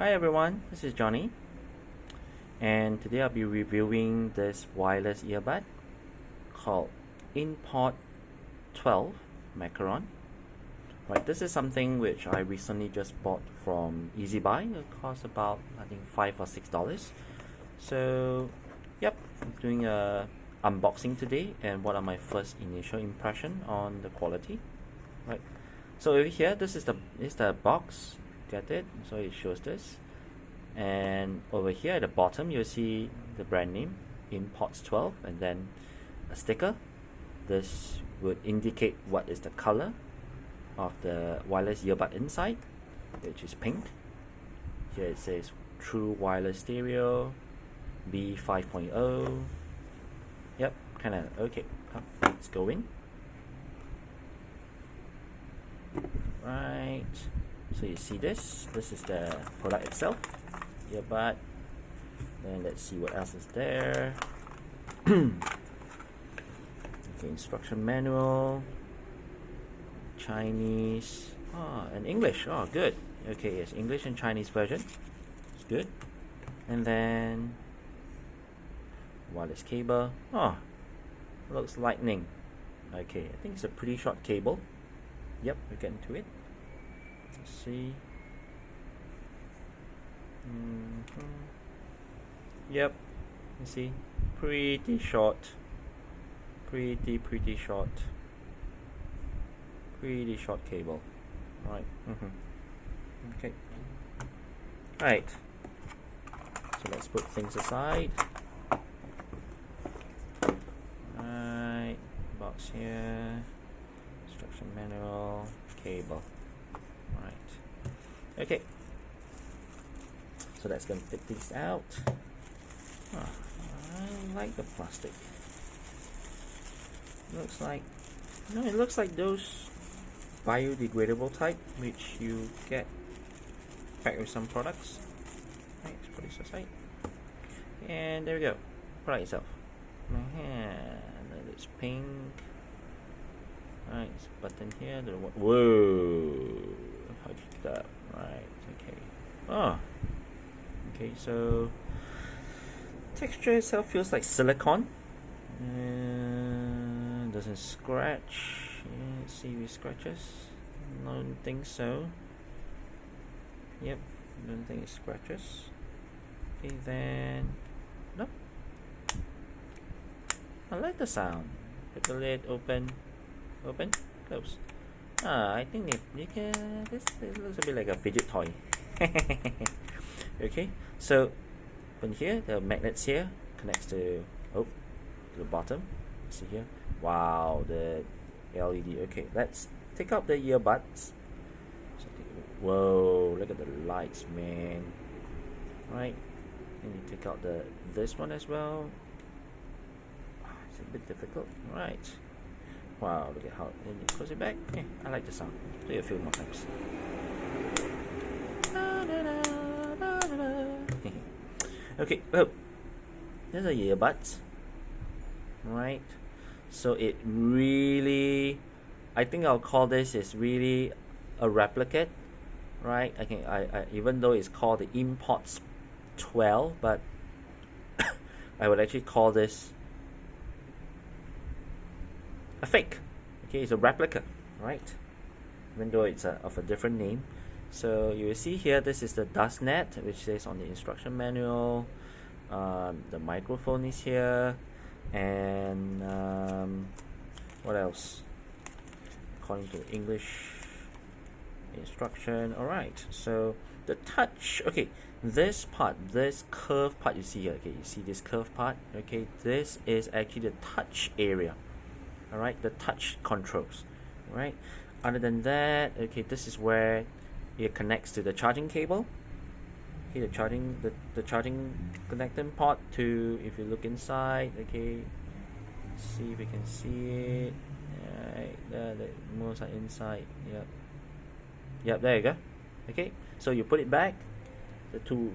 Hi everyone, this is Johnny, and today I'll be reviewing this wireless earbud called Import 12 Macaron. Right, this is something which I recently just bought from EasyBuy. It costs about I think $5 or $6. So, yep, I'm doing a unboxing today, and what are my first initial impression on the quality. Right, so over here, this is the box. Get it? So it shows this, and over here at the bottom you'll see the brand name Import 12 and then a sticker. This would indicate what is the color of the wireless earbud inside, which is pink. Here it says True Wireless Stereo B5.0. Yep, kind of okay. Let's go in. Right, so you see this is the product itself, earbud. Then let's see what else is there. Okay, instruction manual, Chinese, and English. Oh, good. Okay, yes, English and Chinese version. It's good. And then wireless cable. Oh, looks lightning. Okay, I think it's a pretty short cable. Yep, we get into it. Let's see. Yep, you see, pretty short. Pretty short. Pretty short cable. Right. Okay. Right. So let's put things aside. Right. Box here. Instruction manual. Cable. Right. Okay. So that's going to fit these out. Oh, I like the plastic. Looks like, no, it looks like those biodegradable type which you get packed with some products. Right, let's put this aside. And there we go. Product itself. It's pink. Right, it's a button here. Whoa! How did you do that? Right, okay. Oh, okay, so texture itself feels like silicone. Doesn't scratch. Let's see if it scratches. Don't think so. Yep, don't think it scratches. Okay, then no. I like the sound. Put the lid open, close. I think you can. This looks a bit like a fidget toy. Okay, so from here, the magnets here connects to the bottom. See here. Wow, the LED. Okay, let's take out the earbuds. Whoa, look at the lights, man. Right, and you take out this one as well. It's a bit difficult. Right. Wow, look at how. Then you close it back. Yeah, I like the sound. Play a few more times. Okay, there's the earbuds. Right, so it really, I think I'll call this is really a replicate, right? I even though it's called the Import 12, but I would actually call this a fake. Okay, it's a replica, right? Even though it's of a different name. So you will see here, this is the dust net, which says on the instruction manual. The microphone is here, and what else? According to English instruction. Alright, so the touch, okay, this part, this curved part you see here, okay, you see this curved part, okay, this is actually the touch area. Alright, the touch controls. Right, other than that, okay, this is where it connects to the charging cable. Okay, the charging connecting port to, if you look inside, okay, see if we can see it. Right, the most are inside. Yep, there you go. Okay, so you put it back, the two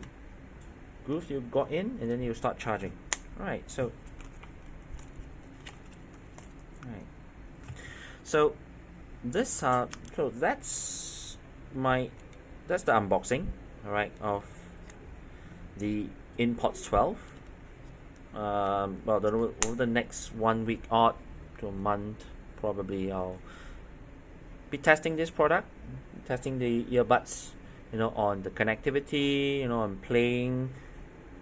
grooves you got in, and then you start charging. Right, so this so that's the unboxing. all right, of the InPods 12. Well, over the next 1 week odd to a month, probably I'll be testing this product, testing the earbuds, on the connectivity, on playing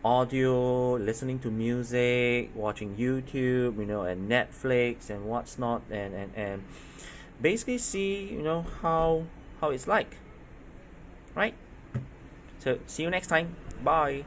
audio, listening to music, watching YouTube, and Netflix and what's not, and basically see, how it's like, right? So see you next time. Bye.